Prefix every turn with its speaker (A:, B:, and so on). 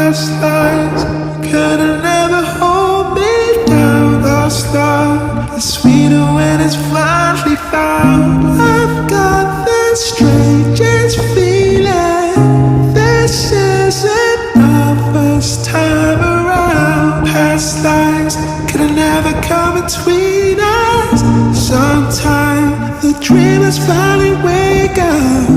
A: Past lives could've never hold me down. Lost love is sweeter when it's finally found. I've got the strangest feeling. This isn't our first time around. Past lives could've never come between us. Sometime the dreamers finally wake up.